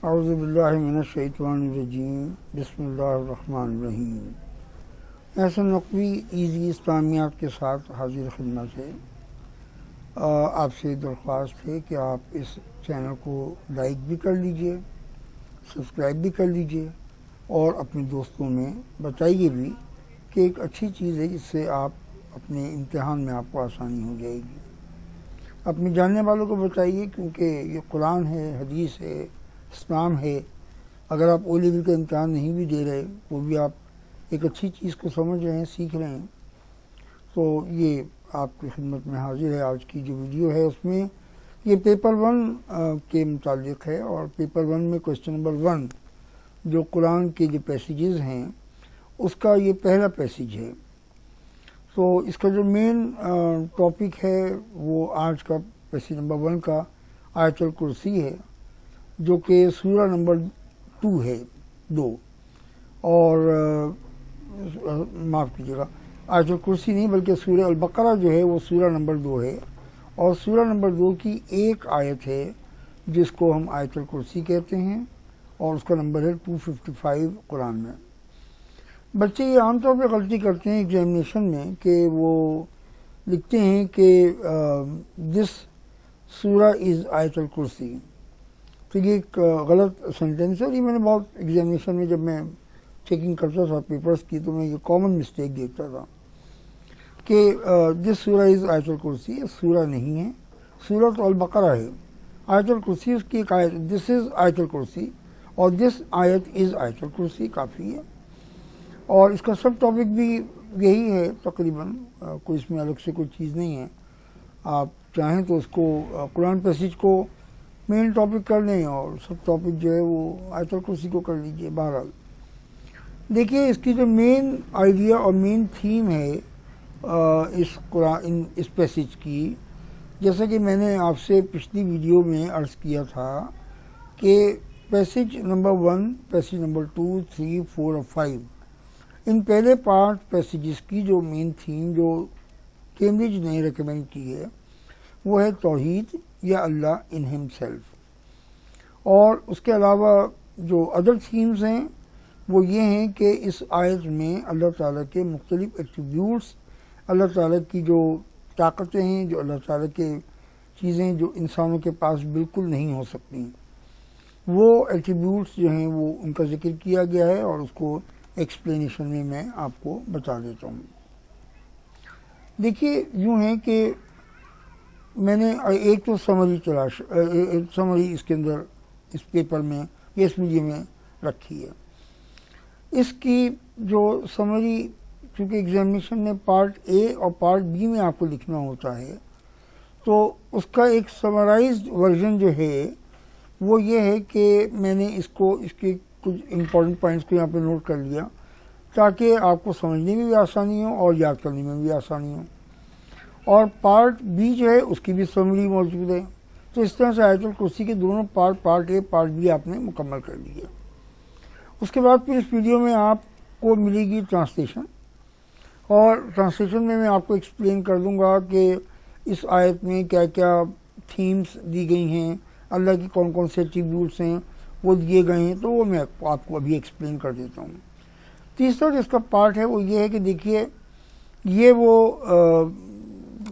اعوذ باللہ من الشیطان الرجیم بسم اللہ الرحمن الرحیم۔ احسن نقوی ایزی اسلامیات کے ساتھ حاضر خدمت ہے۔ آپ سے درخواست ہے کہ آپ اس چینل کو لائک بھی کر لیجئے، سبسکرائب بھی کر لیجئے اور اپنے دوستوں میں بتائیے بھی کہ ایک اچھی چیز ہے جس سے آپ اپنے امتحان میں آپ کو آسانی ہو جائے گی۔ اپنے جاننے والوں کو بتائیے، کیونکہ یہ قرآن ہے، حدیث ہے، اسلام ہے۔ اگر آپ او لیول کا امتحان نہیں بھی دے رہے، وہ بھی آپ ایک اچھی چیز کو سمجھ رہے ہیں، سیکھ رہے ہیں، تو یہ آپ کی خدمت میں حاضر ہے۔ آج کی جو ویڈیو ہے اس میں یہ پیپر 1 کے متعلق ہے، اور پیپر 1 میں کوسچن نمبر 1 جو قرآن کے جو پیسیجز ہیں اس کا یہ پہلا پیسیج ہے۔ تو اس کا جو مین ٹاپک ہے وہ آج کا پیسیج نمبر 1 کا آیت الکرسی ہے، جو کہ سورہ نمبر 2 ہے، 2، اور معاف کیجیے گا، آیت الکرسی نہیں بلکہ سورہ البقرہ جو ہے وہ سورہ نمبر 2 ہے، اور سورہ نمبر 2 کی ایک آیت ہے جس کو ہم آیت الکرسی کہتے ہیں، اور اس کا نمبر ہے 255 قرآن میں۔ بچے یہ عام طور پہ غلطی کرتے ہیں ایگزامینیشن میں کہ وہ لکھتے ہیں کہ دس سورہ از آیت الکرسی، تو یہ ایک غلط سینٹینس ہے۔ یہ میں نے بہت ایگزامینیشن میں جب میں چیکنگ کرتا تھا پیپرز کی تو میں یہ کامن مسٹیک دیکھتا تھا کہ دس سورہ از آیت الکرسی۔ یہ سورہ نہیں ہے، سورہ تو البقرہ ہے، آیت الکرسی اس کی ایک آیت، دس از آیت الکرسی، اور دس آیت از آیت الکرسی کافی ہے۔ اور اس کا سب ٹاپک بھی یہی ہے تقریباً، کوئی اس میں الگ سے کوئی چیز نہیں ہے۔ آپ چاہیں تو اس کو قرآن پیسیج کو مین ٹاپک کر لیں اور سب ٹاپک جو ہے وہ آیت الکرسی کو کر لیجئے۔ بہرحال دیکھیے، اس کی جو مین آئیڈیا اور مین تھیم ہے اس پیسیج کی، جیسا کہ میں نے آپ سے پچھلی ویڈیو میں عرض کیا تھا کہ پیسیج نمبر 1، پیسیج نمبر 2، 3، 4 اور 5، ان پہلے پارٹ پیسیجز کی جو مین تھیم جو کیمبرج نے ریکمینڈ کی ہے وہ ہے توحید یا اللہ ان ہم سیلف، اور اس کے علاوہ جو ادر تھیمز ہیں وہ یہ ہیں کہ اس آیت میں اللہ تعالیٰ کے مختلف ایٹریبیوٹس، اللہ تعالیٰ کی جو طاقتیں ہیں، جو اللہ تعالیٰ کے چیزیں جو انسانوں کے پاس بالکل نہیں ہو سکتی، وہ ایٹریبیوٹس جو ہیں وہ ان کا ذکر کیا گیا ہے، اور اس کو ایکسپلینیشن میں آپ کو بتا دیتا ہوں۔ دیکھیے، یوں ہے کہ میں نے ایک تو سمری اس کے اندر اس پیپر میں یا اس ویڈیو میں رکھی ہے۔ اس کی جو سمری، چونکہ ایگزامینیشن میں پارٹ اے اور پارٹ بی میں آپ کو لکھنا ہوتا ہے، تو اس کا ایک سمرائزڈ ورژن جو ہے وہ یہ ہے کہ میں نے اس کے کچھ امپورٹنٹ پوائنٹس کو یہاں پہ نوٹ کر لیا تاکہ آپ کو سمجھنے میں بھی آسانی ہو اور یاد کرنے میں بھی آسانی ہو، اور پارٹ بی جو ہے اس کی بھی سمری موجود ہے۔ تو اس طرح سے آیت الکرسی کے دونوں پارٹ اے پارٹ بی آپ نے مکمل کر لیے۔ اس کے بعد پھر اس ویڈیو میں آپ کو ملے گی ٹرانسلیشن، اور ٹرانسلیشن میں آپ کو ایکسپلین کر دوں گا کہ اس آیت میں کیا کیا تھیمز دی گئی ہیں، اللہ کی کون کون سے ایٹریبیوٹس ہیں وہ دیے گئے ہیں، تو وہ میں آپ کو ابھی ایکسپلین کر دیتا ہوں۔ تیسرا جو اس کا پارٹ ہے وہ یہ ہے کہ دیکھیے، یہ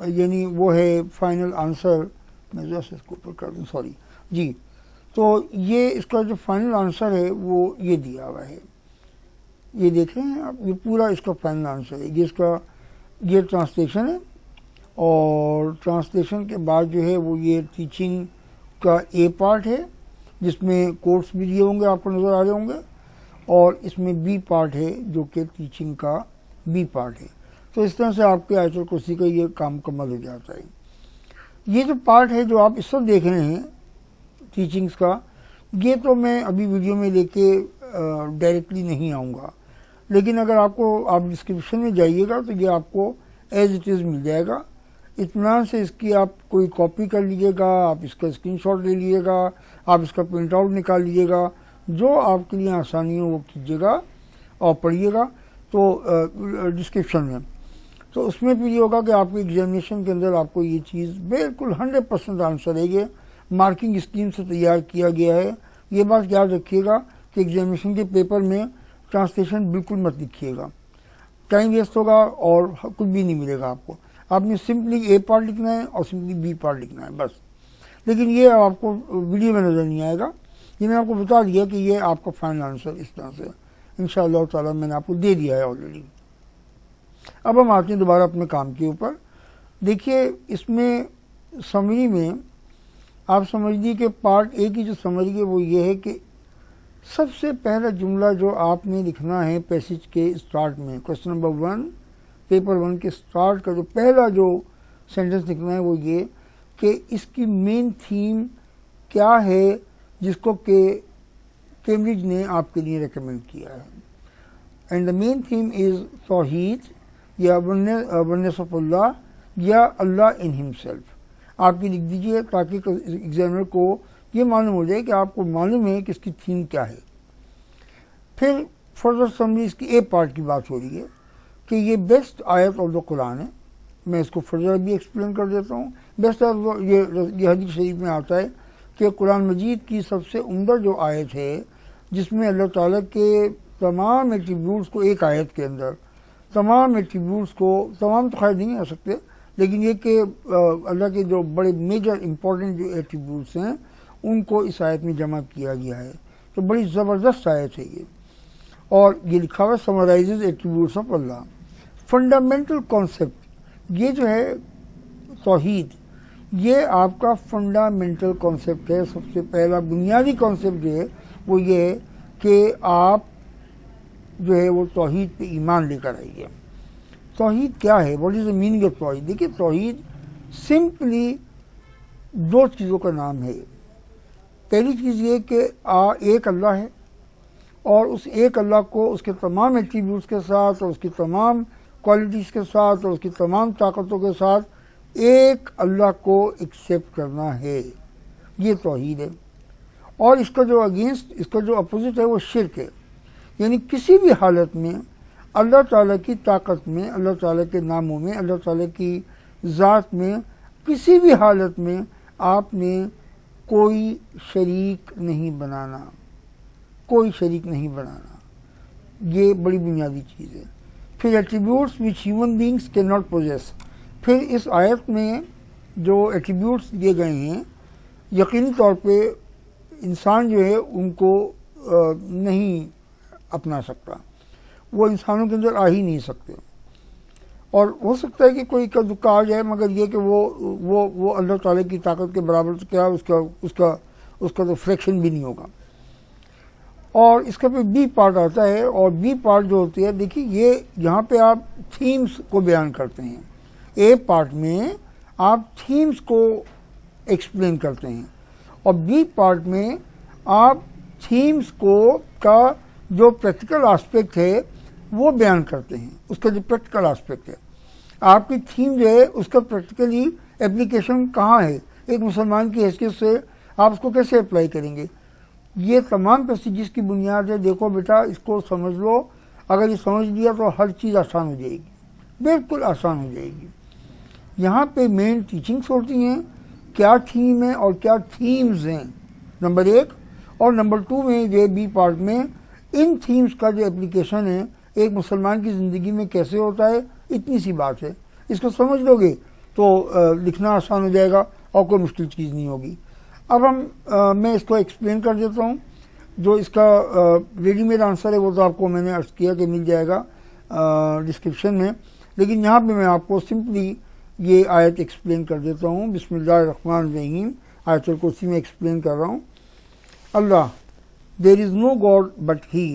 یعنی وہ ہے فائنل آنسر، میں ذرا سے اس کو اوپر کر دوں، سوری جی، تو یہ اس کا جو فائنل آنسر ہے وہ یہ دیا ہوا ہے، یہ دیکھ رہے ہیں آپ، یہ پورا اس کا فائنل آنسر ہے، یہ ٹرانسلیشن ہے، اور ٹرانسلیشن کے بعد جو ہے وہ یہ ٹیچنگ کا اے پارٹ ہے جس میں کوٹس بھی دیے ہوں گے، آپ کو نظر آ رہے ہوں گے، اور اس میں بی پارٹ ہے جو کہ ٹیچنگ کا بی پارٹ ہے۔ تو اس طرح سے آپ کے آیت الکرسی کا یہ کام مکمل ہو جاتا ہے۔ یہ جو پارٹ ہے جو آپ اس وقت دیکھ رہے ہیں ٹیچنگز کا، یہ تو میں ابھی ویڈیو میں لے کے ڈائریکٹلی نہیں آؤں گا، لیکن اگر آپ ڈسکرپشن میں جائیے گا تو یہ آپ کو ایز اٹ از مل جائے گا۔ اطمینان سے اس کی آپ کوئی کاپی کر لیجیے گا، آپ اس کا اسکرین شاٹ لے لیجیے گا، آپ اس کا پرنٹ آؤٹ نکال لیجیے گا، جو آپ کے لیے آسانی ہو وہ کیجیے گا اور پڑھیے گا۔ تو ڈسکرپشن میں تو اس میں بھی یہ ہوگا کہ آپ کے ایگزامینیشن کے اندر آپ کو یہ چیز بالکل 100% آنسر ہے، یہ مارکنگ اسکیم سے تیار کیا گیا ہے یہ بات یاد رکھیے گا کہ ایگزامینیشن کے پیپر میں ٹرانسلیشن بالکل مت لکھیے گا، ٹائم ویسٹ ہوگا اور کچھ بھی نہیں ملے گا آپ کو. آپ نے سمپلی اے پارٹ لکھنا ہے اور سمپلی بی پارٹ لکھنا ہے بس. لیکن یہ آپ کو ویڈیو میں نظر نہیں آئے گا، یہ میں آپ کو بتا دیا کہ یہ آپ کا فائنل آنسر اس طرح سے انشاءاللہ تعالیٰ میں نے آپ کو دے دیا ہے آلریڈی. اب ہم آتے ہیں دوبارہ اپنے کام کے اوپر. دیکھیے اس میں سمری میں آپ سمجھ کہ پارٹ اے کی جو سمری ہے وہ یہ ہے کہ سب سے پہلا جملہ جو آپ نے لکھنا ہے پیسج کے اسٹارٹ میں، کوشچن نمبر 1 پیپر 1 کے اسٹارٹ کا جو پہلا جو سینٹنس لکھنا ہے وہ یہ کہ اس کی مین تھیم کیا ہے جس کو کہ کیمبرج نے آپ کے لیے ریکمینڈ کیا ہے. And the main theme is توحید یا ونس آف اللہ یا اللہ ان ہمسیلف. آپ کی لکھ دیجیے تاکہ ایگزامنر کو یہ معلوم ہو جائے کہ آپ کو معلوم ہے کہ اس کی تھیم کیا ہے. پھر فردر سمری اس کی اے پارٹ کی بات ہو رہی ہے کہ یہ بیسٹ آیت آف دا قرآن ہے. میں اس کو فردر بھی ایکسپلین کر دیتا ہوں. بیسٹ آف یہ حدیث شریف میں آتا ہے کہ قرآن مجید کی سب سے عمدہ جو آیت ہے جس میں اللہ تعالیٰ کے تمام ایٹریبیوٹس کو ایک آیت کے اندر تمام ایٹریبیوٹس کو تمام تو خیر نہیں آ سکتے لیکن یہ کہ اللہ کے جو بڑے میجر امپورٹنٹ جو ایٹریبیوٹس ہیں ان کو اس آیت میں جمع کیا گیا ہے. تو بڑی زبردست آیت ہے یہ. اور یہ لکھا ہوا summarizes attributes of Allah. Fundamental concept یہ جو ہے توحید یہ آپ کا فنڈامنٹل کانسیپٹ ہے. سب سے پہلا بنیادی کانسیپٹ جو ہے وہ یہ ہے کہ آپ جو ہے وہ توحید پہ ایمان لے کر آئیے. توحید کیا ہے؟ What is the meaning of توحید؟ دیکھیے توحید سمپلی 2 چیزوں کا نام ہے. پہلی چیز یہ کہ ایک اللہ ہے اور اس ایک اللہ کو اس کے تمام ایٹریبیوٹس کے ساتھ اور اس کی تمام کوالٹیز کے ساتھ اور اس کی تمام طاقتوں کے ساتھ ایک اللہ کو ایکسیپٹ کرنا ہے. یہ توحید ہے. اور اس کا جو اگینسٹ اس کا جو اپوزٹ ہے وہ شرک ہے. یعنی کسی بھی حالت میں اللہ تعالیٰ کی طاقت میں، اللہ تعالیٰ کے ناموں میں، اللہ تعالیٰ کی ذات میں کسی بھی حالت میں آپ نے کوئی شریک نہیں بنانا، کوئی شریک نہیں بنانا. یہ بڑی بنیادی چیز ہے. پھر attributes which human beings can not possess. پھر اس آیت میں جو ایٹریبیوٹس دیے گئے ہیں یقینی طور پہ انسان جو ہے ان کو نہیں اپنا سکتا، وہ انسانوں کے اندر آ ہی نہیں سکتے. اور ہو سکتا ہے کہ کوئی کا دکا آ جائے مگر یہ کہ وہ اللہ تعالیٰ کی طاقت کے برابر تو کیا اس کا تو فریکشن بھی نہیں ہوگا. اور اس کا پھر بی پارٹ آتا ہے اور بی پارٹ جو ہوتی ہے دیکھیے یہ یہاں پہ آپ تھیمز کو بیان کرتے ہیں. اے پارٹ میں آپ تھیمز کو ایکسپلین کرتے ہیں اور بی پارٹ میں آپ تھیمز کا جو پریکٹیکل آسپیکٹ ہے وہ بیان کرتے ہیں. اس کا جو پریکٹیکل آسپیکٹ ہے آپ کی تھیم جو ہے اس کا پریکٹیکلی اپلیکیشن کہاں ہے، ایک مسلمان کی حیثیت سے آپ اس کو کیسے اپلائی کریں گے. یہ تمام پیسیجز کی بنیاد ہے. دیکھو بیٹا اس کو سمجھ لو، اگر یہ سمجھ لیا تو ہر چیز آسان ہو جائے گی، بالکل آسان ہو جائے گی. یہاں پہ مین ٹیچنگس ہوتی ہیں کیا تھیم ہے اور کیا تھیمز ہیں نمبر 1 اور نمبر 2 میں یہ بی پارٹ میں ان تھیمز کا جو اپلیکیشن ہے ایک مسلمان کی زندگی میں کیسے ہوتا ہے. اتنی سی بات ہے. اس کو سمجھ لو گے تو لکھنا آسان ہو جائے گا اور کوئی مشکل چیز نہیں ہوگی. اب میں اس کو ایکسپلین کر دیتا ہوں. جو اس کا ریڈی میڈ آنسر ہے وہ تو آپ کو میں نے عرض کیا کہ مل جائے گا ڈسکرپشن میں، لیکن یہاں پہ میں آپ کو سمپلی یہ آیت ایکسپلین کر دیتا ہوں. بسم اللہ الرحمن الرحیم. آیت الکرسی میں ایکسپلین کر رہا ہوں. اللہ دیر از نو گاڈ بٹ ہی.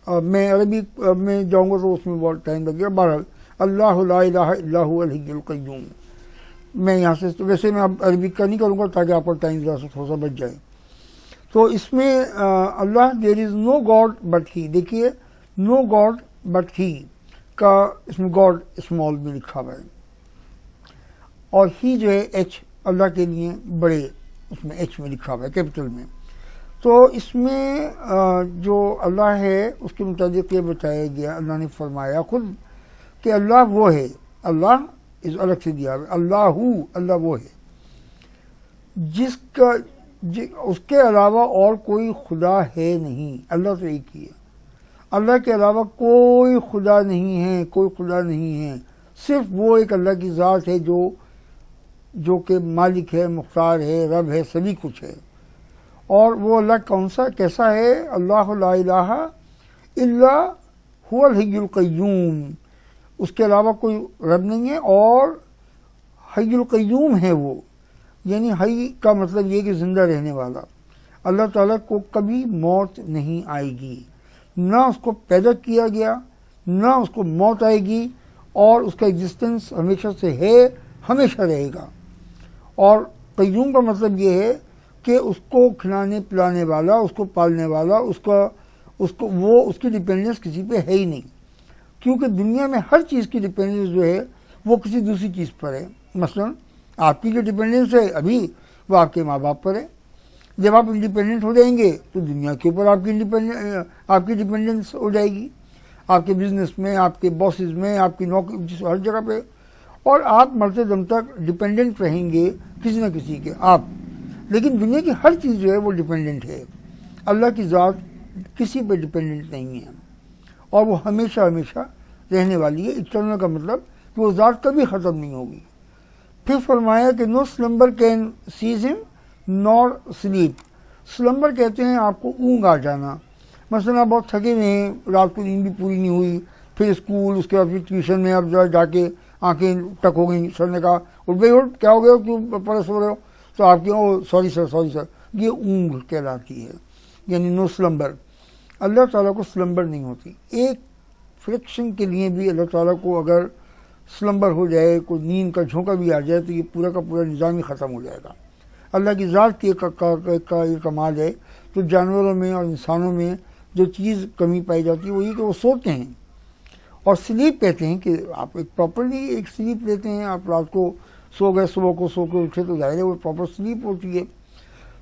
میں عربی میں جاؤں گا تو اس میں بہت ٹائم لگے گا. بہرحال اللہ لا الہ الا هو الحی القیوم. میں یہاں سے ویسے میں اب عربی کا نہیں کروں گا تاکہ آپ کا ٹائم ذرا سا تھوڑا سا بچ جائے. تو اس میں اللہ دیر از نو گاڈ بٹ ہی. دیکھیے نو گاڈ بٹ ہی کا اس میں گاڈ اسمال میں لکھا ہوا ہے اور ہی جو ہے ایچ اللہ کے لیے بڑے اس میں ایچ میں لکھا ہوا ہے کیپٹل میں. تو اس میں جو اللہ ہے اس کے متعلق یہ بتایا گیا، اللہ نے فرمایا خود کہ اللہ وہ ہے. اللہ اس الگ سے دیا ہے. اللہ وہ ہے جس کا اس کے علاوہ اور کوئی خدا ہے نہیں، اللہ تو ایک ہی ہے، اللہ کے علاوہ کوئی خدا نہیں ہے، کوئی خدا نہیں ہے، صرف وہ ایک اللہ کی ذات ہے جو کہ مالک ہے، مختار ہے، رب ہے، سبھی کچھ ہے۔ اور وہ اللہ کیسا ہے؟ اللہ لا الہ الا هو الحی القیوم، اس کے علاوہ کوئی رب نہیں ہے، اور حی القیوم ہے وہ، یعنی حی کا مطلب یہ کہ زندہ رہنے والا۔ اللہ تعالیٰ کو کبھی موت نہیں آئے گی، نہ اس کو پیدا کیا گیا، نہ اس کو موت آئے گی، اور اس کا ایگزسٹنس ہمیشہ سے ہے، ہمیشہ رہے گا۔ اور قیوم کا مطلب یہ ہے کہ اس کو کھلانے پلانے والا، اس کو پالنے والا، اس کی ڈپینڈنس کسی پہ ہے ہی نہیں، کیونکہ دنیا میں ہر چیز کی ڈپینڈنس جو ہے وہ کسی دوسری چیز پر ہے۔ مثلا آپ کی جو ڈپینڈنس ہے ابھی وہ آپ کے ماں باپ پر ہے، جب آپ انڈیپینڈنٹ ہو جائیں گے تو دنیا کے اوپر آپ کی ڈپینڈنس ہو جائے گی، آپ کے بزنس میں، آپ کے باسز میں، آپ کی نوکری، ہر جگہ پہ، اور آپ مرتے دم تک ڈپینڈنٹ رہیں گے کسی نہ کسی کے آپ۔ لیکن دنیا کی ہر چیز جو ہے وہ ڈپینڈنٹ ہے، اللہ کی ذات کسی پہ ڈپینڈنٹ نہیں ہے، اور وہ ہمیشہ ہمیشہ رہنے والی ہے۔ ایٹرنل کا مطلب کہ وہ ذات کبھی ختم نہیں ہوگی۔ پھر فرمایا کہ نو سلمبر کین سیز ہم نور سلیپ، سلمبر کہتے ہیں آپ کو اونگ آ جانا، مثلا آپ بہت تھکے ہوئے ہیں، رات کو نیند بھی پوری نہیں ہوئی، پھر اسکول، اس کے بعد پھر ٹیوشن میں اب جا کے آنکھیں ٹک ہو گئیں، سر نے کہا اٹھ بھائی اٹھ، کیا ہو گیا، کیوں پڑے سو رہے ہو، تو آپ کی سوری سر، یہ اونگ کہلاتی ہے، یعنی نو سلمبر۔ اللہ تعالیٰ کو سلمبر نہیں ہوتی، ایک فریکشن کے لیے بھی اللہ تعالیٰ کو اگر سلمبر ہو جائے، کوئی نیند کا جھونکا بھی آ جائے تو یہ پورا کا پورا نظام ہی ختم ہو جائے گا۔ اللہ کی ذات کی کا یہ کمال ہے۔ تو جانوروں میں اور انسانوں میں جو چیز کمی پائی جاتی ہے وہ یہ کہ وہ سوتے ہیں، اور سلیپ کہتے ہیں کہ آپ ایک پراپرلی ایک سلیپ لیتے ہیں، آپ رات کو سو گئے، صبح کو سو کے اٹھے تو ظاہر ہے وہ پراپر سلیپ ہوتی ہے۔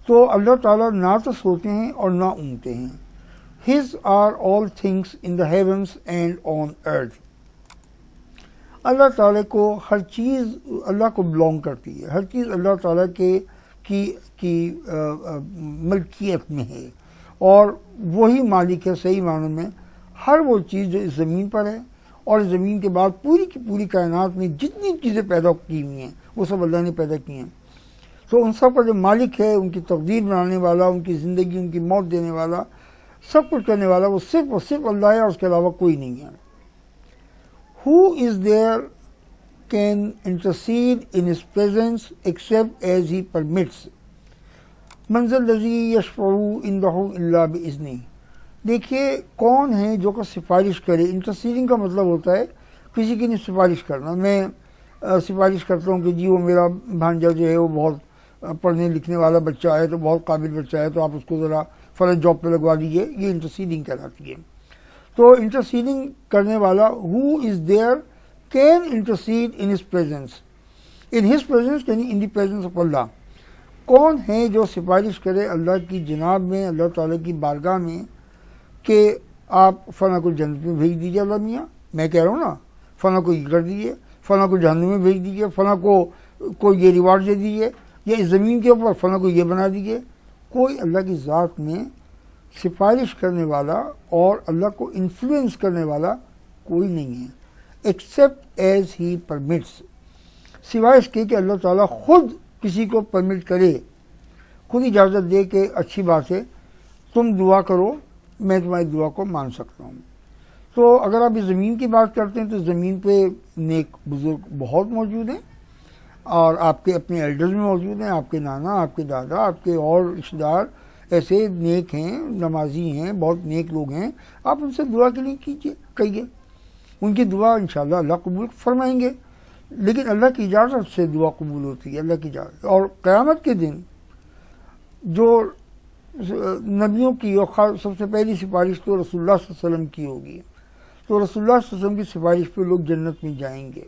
تو اللہ تعالیٰ نہ تو سوتے ہیں اور نہ اونگتے ہیں۔ His are all things in the heavens and on earth۔ اللہ تعالیٰ کو ہر چیز اللہ کو بلونگ کرتی ہے، ہر چیز اللہ تعالیٰ کی ملکیت میں ہے، اور وہی مالک ہے صحیح معنوں میں ہر وہ چیز جو اس زمین پر ہے، اور اس زمین کے بعد پوری کی پوری کائنات میں جتنی چیزیں پیدا کی ہوئی ہیں وہ سب اللہ نے پیدا کی ہیں۔ تو ان سب کا جو مالک ہے، ان کی تقدیر بنانے والا، ان کی زندگی، ان کی موت دینے والا، سب کچھ کرنے والا وہ صرف اور صرف اللہ ہے، اور اس کے علاوہ کوئی نہیں ہے۔ Who is there can intercede in his presence except as he permits۔ من ذا الذی یشفع عنده الا باذنہ۔ دیکھیے کون ہے جو کہ سفارش کرے۔ انٹرسیڈنگ کا مطلب ہوتا ہے کسی کی نہیں سفارش کرنا۔ میں سفارش کرتا ہوں کہ جی وہ میرا بھانجا جو ہے وہ بہت پڑھنے لکھنے والا بچہ ہے، تو بہت قابل بچہ ہے، تو آپ اس کو ذرا فلاں جاب پہ لگوا دیجیے، یہ انٹرسیڈنگ کہلاتی ہے۔ تو انٹرسیڈنگ کرنے والا who is there can intercede in his presence, in his presence یعنی ان دی پریزنس آف اللہ۔ کون ہے جو سفارش کرے اللہ کی جناب میں، اللہ تعالیٰ کی بارگاہ میں، کہ آپ فلاں کو جنت میں بھیج دیجیے، اللہ میاں میں کہہ رہا ہوں نا، فلاں کو یہ کر دیجیے، فلاں کو جہنم میں بھیج دیجیے، فلاں کو یہ ریوارڈ دے دیجیے، یا اس زمین کے اوپر فلاں کو یہ بنا دیجیے۔ کوئی اللہ کی ذات میں سفارش کرنے والا اور اللہ کو انفلوئنس کرنے والا کوئی نہیں ہے، ایکسیپٹ ایز ہی پرمٹس، سوائے اس کے کہ اللہ تعالیٰ خود کسی کو پرمٹ کرے، خود اجازت دے کہ اچھی بات ہے تم دعا کرو، میں تمہاری دعا کو مان سکتا ہوں۔ تو اگر آپ اس زمین کی بات کرتے ہیں تو زمین پہ نیک بزرگ بہت موجود ہیں، اور آپ کے اپنے ایلڈرز میں موجود ہیں، آپ کے نانا، آپ کے دادا، آپ کے اور رشتہ دار ایسے نیک ہیں، نمازی ہیں، بہت نیک لوگ ہیں، آپ ان سے دعا کے لیے کہیے، ان کی دعا انشاءاللہ اللہ قبول فرمائیں گے۔ لیکن اللہ کی اجازت سے دعا قبول ہوتی ہے، اللہ کی اجازت۔ اور قیامت کے دن جو نبیوں کی اور سب سے پہلی سفارش تو رسول اللہ صلی اللہ علیہ وسلم کی ہوگی، تو رسول اللہ صلی اللہ علیہ وسلم کی سفارش پہ لوگ جنت میں جائیں گے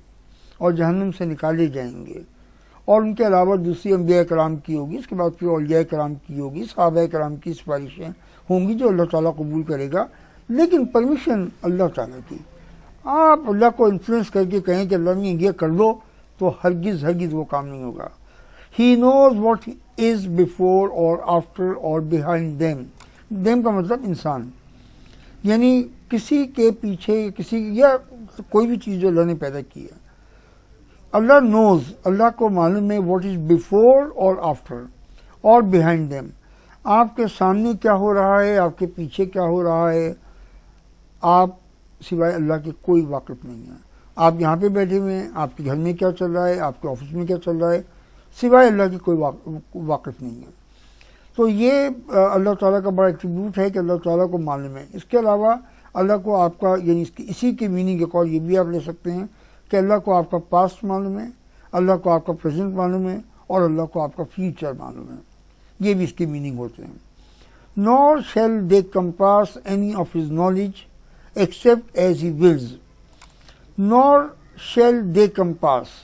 اور جہنم سے نکالے جائیں گے، اور ان کے علاوہ دوسری انبیاء کرام کی ہوگی، اس کے بعد پھر اولیاء کرام کی ہوگی، صحابہ کرام کی سفارشیں ہوں گی جو اللہ تعالیٰ قبول کرے گا، لیکن پرمیشن اللہ تعالیٰ کی۔ آپ اللہ کو انفلوئنس کر کے کہیں کہ اللہ نے یہ کر دو تو ہرگز وہ کام نہیں ہوگا۔ He knows what is before or after or behind them. Them کا مطلب انسان، یعنی کسی کے پیچھے کسی یا کوئی بھی چیز جو اللہ نے پیدا کی ہے، اللہ نوز، اللہ کو معلوم ہے واٹ از بیفور اور آفٹر اور بیہائنڈ دیم. آپ کے سامنے کیا ہو رہا ہے، آپ کے پیچھے کیا ہو رہا ہے، آپ سوائے اللہ کے کوئی واقف نہیں ہے. آپ یہاں پہ بیٹھے ہوئے ہیں، آپ کے گھر میں کیا چل رہا ہے، آپ کے آفس میں کیا چل رہا ہے، سوائے اللہ کے کوئی واقف نہیں ہے. تو یہ اللہ تعالیٰ کا بڑا ایٹریبیوٹ ہے کہ اللہ تعالیٰ کو معلوم ہے. اس کے علاوہ اللہ کو آپ کا، یعنی اسی کے میننگ ایک اور یہ بھی آپ لے سکتے ہیں کہ اللہ کو آپ کا پاسٹ معلوم ہے، اللہ کو آپ کا پریزنٹ معلوم ہے، اور اللہ کو آپ کا فیوچر معلوم ہے. یہ بھی اس کے میننگ ہوتے ہیں. nor shall they compass any of his knowledge except as he wills. nor shall they compass.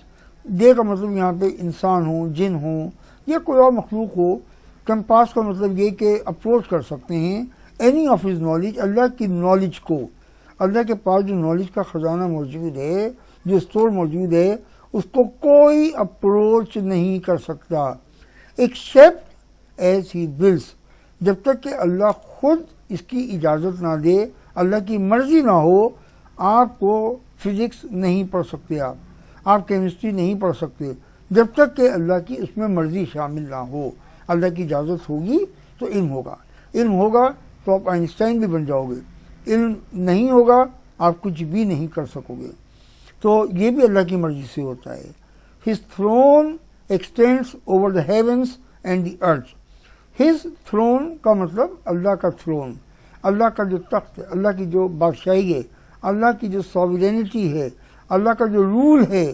دے کا مطلب یہاں پہ انسان ہوں، جن ہوں یا کوئی اور مخلوق ہو. کمپاس کا مطلب یہ کہ اپروچ کر سکتے ہیں اینی آف ہز نالج، اللہ کی نالج کو. اللہ کے پاس جو نالج کا خزانہ موجود ہے، جو اسٹور موجود ہے، اس کو کوئی اپروچ نہیں کر سکتا ایکسیپٹ ایز ہی ولس، جب تک کہ اللہ خود اس کی اجازت نہ دے، اللہ کی مرضی نہ ہو. آپ کو فزکس نہیں پڑھ سکتے، آپ کیمسٹری نہیں پڑھ سکتے جب تک کہ اللہ کی اس میں مرضی شامل نہ ہو. اللہ کی اجازت ہوگی تو علم ہوگا، علم ہوگا تو آپ آئنسٹائن بھی بن جاؤ گے، علم نہیں ہوگا آپ کچھ بھی نہیں کر سکو گے. تو یہ بھی اللہ کی مرضی سے ہوتا ہے. His throne extends over the heavens and the earth. His throne کا مطلب اللہ کا تھرون، اللہ کا جو تخت ہے، اللہ کی جو بادشاہی ہے، اللہ کی جو sovereignty ہے، اللہ کا جو رول ہے.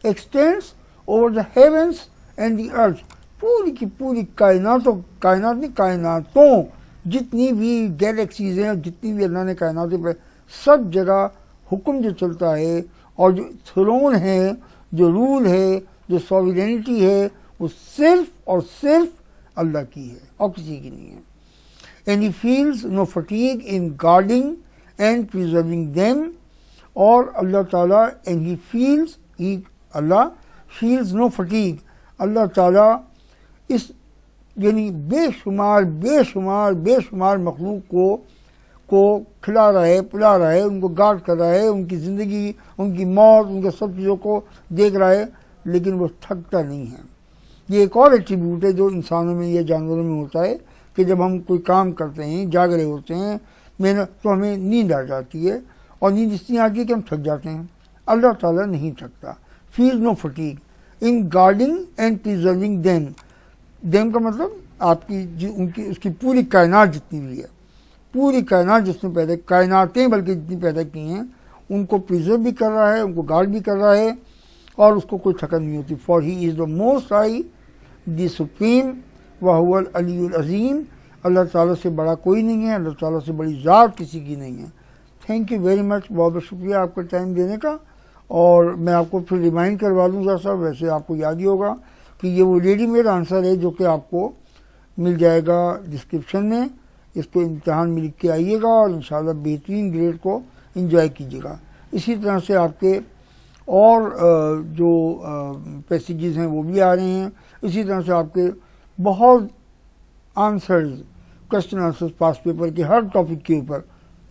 extends over the heavens and the earth. پوری کی پوری کائنات نہیں، کائناتوں جتنی بھی گیلیکسیز ہیں، جتنی بھی اللہ نے کائناتیں پہ سب جگہ حکم جو چلتا ہے، اور جو تھرون ہے، جو رول ہے، جو سوورینٹی ہے، وہ صرف اور صرف اللہ کی ہے اور کسی کی نہیں ہے. And he feels no fatigue in guarding and preserving them. اور اللہ تعالیٰ and he feels Allah feels no fatigue. اللہ تعالیٰ اس یعنی بے شمار مخلوق کو کھلا رہا ہے، پلا رہا ہے، ان کو گارڈ کر رہا ہے، ان کی زندگی، ان کی موت، ان کے سب چیزوں کو دیکھ رہا ہے، لیکن وہ تھکتا نہیں ہے. یہ ایک اور ایٹریبیوٹ ہے جو انسانوں میں یا جانوروں میں ہوتا ہے کہ جب ہم کوئی کام کرتے ہیں، جاگ رہے ہوتے ہیں، محنت، تو ہمیں نیند آ جاتی ہے، اور نیند اس لیے آتی ہے کہ ہم تھک جاتے ہیں. اللہ تعالیٰ نہیں تھکتا. Feel no fatigue in guarding and preserving them. Them کا مطلب آپ کی اس کی پوری کائنات جتنی بھی ہے، پوری کائنات جس نے پیدا، کائناتیں بلکہ جتنی پیدا کی ہیں، ان کو پریزرو بھی کر رہا ہے، ان کو گارڈ بھی کر رہا ہے، اور اس کو کوئی تھکن نہیں ہوتی. For he is the most high the supreme وہو العلی العظیم. اللہ تعالیٰ سے بڑا کوئی نہیں ہے، اللہ تعالیٰ سے بڑی ذات کسی کی نہیں ہے. تھینک یو ویری مچ، بہت بہت شکریہ آپ کا ٹائم دینے کا. اور میں آپ کو پھر ریمائنڈ کروا دوں گا صاحب، ویسے آپ کو یاد ہی ہوگا کہ یہ وہ ریڈی میڈ آنسر ہے جو کہ آپ کو مل جائے گا ڈسکرپشن میں. اس کو امتحان میں لکھ کے آئیے گا اور انشاءاللہ بہترین گریڈ کو انجوائے کیجیے گا. اسی طرح سے آپ کے اور جو پیسیجز ہیں وہ بھی آ رہے ہیں. اسی طرح سے آپ کے بہت آنسرز، کوشچن آنسرز پاس پیپر کے ہر ٹاپک کے اوپر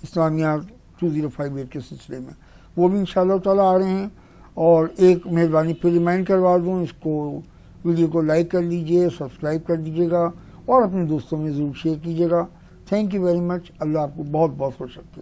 اسلامیات 2058 کے سلسلے میں وہ بھی انشاءاللہ تعالیٰ آ رہے ہیں. اور ایک مہربانی پھر ریمائنڈ کروا دوں، اس کو ویڈیو کو لائک کر لیجئے، سبسکرائب کر دیجیے گا، اور اپنے دوستوں میں ضرور شیئر کیجیے گا. Thank you very much. اللہ آپ کو بہت بہت خوش رکھے.